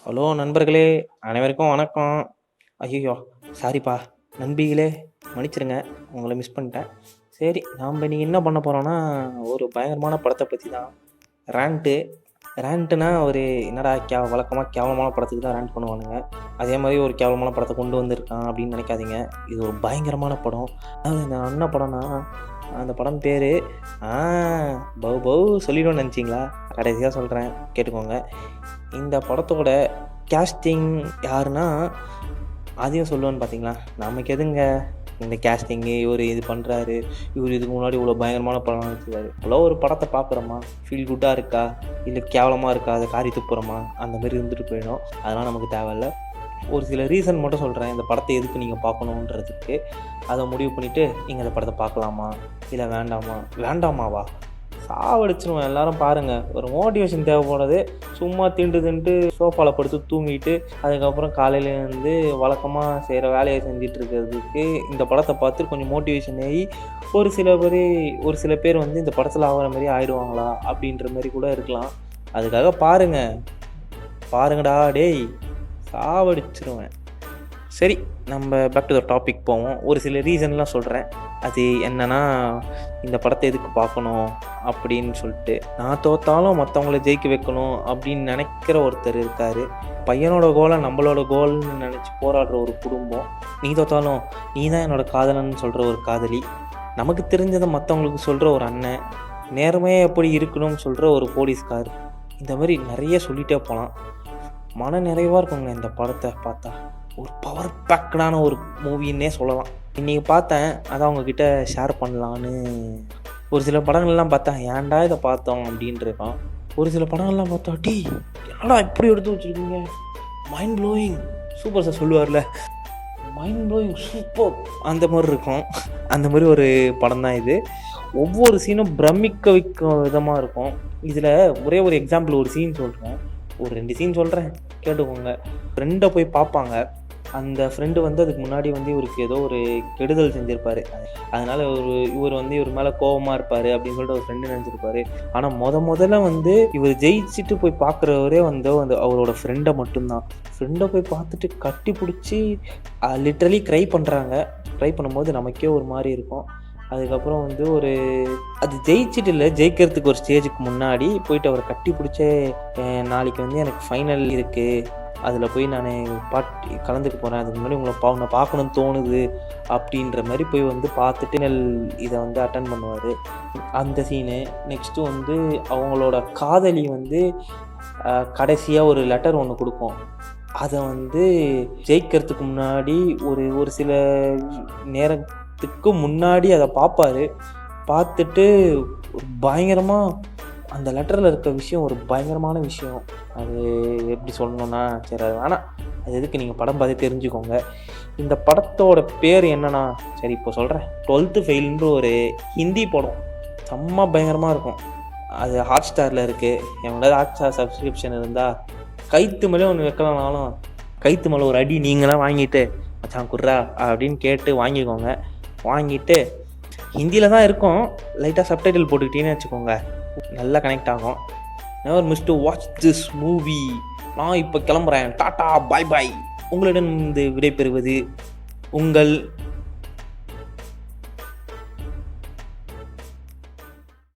Hello நண்பர்களே, அனைவருக்கும் வணக்கம். ஐயய்யோ! சாரிப்பா நண்பிகளே, மன்னிச்சிடுங்க. உங்கள மிஸ் பண்ணிட்டேன். சரி, நாம இன்னைக்கு என்ன பண்ண போறோம்னா, ஒரு பயங்கரமான படத்த பத்தி தான். ரேண்ட்டு. ரேண்ட்டுனா ஒரு என்னடா வழக்கமா கேவலமான படத்துக்கு தான் ரேண்ட் பண்ணுவானுங்க. அதே மாரி ஒரு கேவலமான படத்த கொண்டு வந்திருக்கான் அப்படின்னு நெனைக்காதீங்க. இது ஒரு பயங்கரமான படம். அதாவது இந்த என்ன படம்னா, அந்த படம் பேரு ஆ பவ் பவ் சொல்லிடுவேன்னு நெனச்சீங்களா? கடைசியா சொல்றேன் கேட்டுக்கோங்க. இந்த படத்தோட கேஸ்டிங் யாருன்னா, அதையும் சொல்லுவேன்னு பார்த்தீங்களா? நமக்கு எதுங்க இந்த கேஸ்டிங்கு, இவரு இது பண்ணுறாரு, இவரு இதுக்கு முன்னாடி இவ்வளோ பயங்கரமான படம் நடிச்சிருக்காரு. இவ்வளோ ஒரு படத்த பார்க்குறோமா, ஃபீல் குட்டாக இருக்கா, இல்லை கேவலமாக இருக்கா, அதை காரி துப்புறோமா, அந்த மாரி இருந்துட்டு போயிடும். அதெல்லாம் நமக்கு தேவையில்ல. ஒரு சில ரீசன் மட்டும் சொல்கிறேன், இந்த படத்தை எதுக்கு நீங்கள் பார்க்கணுன்றதுக்கு. அதை முடிவு பண்ணிவிட்டு நீங்கள் இந்த படத்தை பார்க்கலாமா, இல்லை வேண்டாமா? வேண்டாமாவா? சாவடிச்சிருவேன். எல்லாரும் பாருங்கள், ஒரு மோட்டிவேஷன் தேவைப்படுது. சும்மா தின்ட்டு சோஃபாவில் படுத்து தூங்கிட்டு அதுக்கப்புறம் காலையில் வந்து வழக்கமாக செய்கிற வேலையை செஞ்சுட்டு இருக்கிறதுக்கு இந்த படத்தை பார்த்து கொஞ்சம் மோட்டிவேஷன் ஆகி ஒரு சில பேர் வந்து இந்த படத்தில் ஆகிற மாதிரி ஆயிடுவாங்களா அப்படின்ற மாதிரி கூட இருக்கலாம். அதுக்காக பாருங்கடா டேய், சாவடிச்சிருவேன். சரி, நம்ம பேக் டு த டாபிக் போவோம். ஒரு சில ரீசன்லாம் சொல்கிறேன். அது என்னன்னா, இந்த படத்தை எதுக்கு பார்க்கணும் அப்படின்னு சொல்லிட்டு. நான் தோத்தாலும் மற்றவங்கள ஜெயிக்க வைக்கணும் அப்படின்னு நினைக்கிற ஒருத்தர் இருக்கார். பையனோட கோலை நம்மளோட கோல்னு நினச்சி போராடுற ஒரு குடும்பம். நீ தோத்தாலும் நீ தான் என்னோடய காதலன்னு சொல்கிற ஒரு காதலி. நமக்கு தெரிஞ்சதை மற்றவங்களுக்கு சொல்கிற ஒரு அண்ணன். நேர்மையாக எப்படி இருக்கணும்னு சொல்கிற ஒரு போலீஸ்கார். இந்த மாதிரி நிறைய சொல்லிகிட்டே போகலாம். மன நிறைவாக இருக்குங்க இந்த படத்தை பார்த்தா. ஒரு பவர் பேக்கடான ஒரு மூவின்னே சொல்லலாம். இன்றைக்கி பார்த்தேன், அதான் அவங்கக்கிட்ட ஷேர் பண்ணலான்னு. ஒரு சில படங்கள்லாம் பார்த்தா ஏன்டா இதை பார்த்தோம் அப்படின்ட்டுருக்கான். ஒரு சில படங்கள்லாம் பார்த்தா டீ என்னடா இப்படி எடுத்து வச்சுருக்கீங்க, மைண்ட் ப்ளோயிங், சூப்பர் சார் சொல்லுவார்ல, மைண்ட் ப்ளோயிங் சூப்பர், அந்த மாதிரி இருக்கும். அந்த மாதிரி ஒரு படம் தான் இது. ஒவ்வொரு சீனும் பிரமிக்க வைக்கும் விதமாக இருக்கும். இதில் ஒரே ஒரு எக்ஸாம்பிள் ஒரு சீன் சொல்கிறேன், ஒரு 2 சீன் சொல்கிறேன் கேட்டுக்கோங்க. ஃப்ரெண்டை போய் பார்ப்பாங்க. அந்த ஃப்ரெண்டு வந்து அதுக்கு முன்னாடி வந்து இவருக்கு ஏதோ ஒரு கெடுதல் செஞ்சுருப்பார். அதனால் இவர் வந்து இவர் மேலே கோபமாக இருப்பார் அப்படின்னு சொல்லிட்டு ஒரு ஃப்ரெண்டு நினச்சிருப்பார். ஆனால் முதல்ல வந்து இவர் ஜெயிச்சுட்டு போய் பார்க்குறவரே வந்து அவரோட ஃப்ரெண்டை மட்டும்தான். ஃப்ரெண்டை போய் பார்த்துட்டு கட்டி பிடிச்சி லிட்ரலி க்ரை பண்ணும்போது நமக்கே ஒரு மாதிரி இருக்கும். அதுக்கப்புறம் வந்து அது ஜெயிச்சிட்டு இல்லை, ஜெயிக்கிறதுக்கு ஒரு ஸ்டேஜுக்கு முன்னாடி போயிட்டு அவரை கட்டி பிடிச்சே, நாளைக்கு வந்து எனக்கு ஃபைனல் இருக்குது, அதில் போய் நான் கலந்துக்க போகிறேன், அதுக்கு முன்னாடி உங்களை பார்க்கணும்னு தோணுது அப்படின்ற மாதிரி போய் வந்து பார்த்துட்டு இதை வந்து அட்டன் பண்ணுவார். அந்த சீனு. நெக்ஸ்ட்டு வந்து அவங்களோட காதலி வந்து கடைசியாக ஒரு லெட்டர் ஒன்று கொடுக்கும். அதை வந்து ஜெயிக்கிறதுக்கு முன்னாடி ஒரு சில நேரத்துக்கு முன்னாடி அதை பார்த்துட்டு பயங்கரமாக அந்த லெட்டரில் இருக்க விஷயம் ஒரு பயங்கரமான விஷயம். அது எப்படி சொல்லணுன்னா, சரி அது வேணாம், அது எதுக்கு, நீங்கள் படம் பார்த்து தெரிஞ்சுக்கோங்க. இந்த படத்தோட பேர் என்னன்னா, சரி இப்போ சொல்கிறேன். 12th ஃபெயில்ன்ற ஒரு ஹிந்தி படம். செம்ம பயங்கரமாக இருக்கும். அது ஹாட் ஸ்டாரில் இருக்குது. எவ்வளோ ஹாட் ஸ்டார் சப்ஸ்கிரிப்ஷன் இருந்தால் கைத்து மேலே ஒன்று வைக்கலனாலும் கைத்து மேலே ஒரு அடி நீங்களாம் வாங்கிட்டு மச்சான் குர்ரா அப்படின்னு கேட்டு வாங்கிக்கோங்க. வாங்கிட்டு ஹிந்தியில் தான் இருக்கும், லைட்டாக சப்டைட்டில் போட்டுக்கிட்டீங்கன்னு வச்சுக்கோங்க, நல்லா கனெக்ட் ஆகும். Never miss to watch this movie. நான் இப்போ கிளம்புறேன், டாட்டா பாய் பாய். உங்களிடம் விடைபெறுவது உங்கள்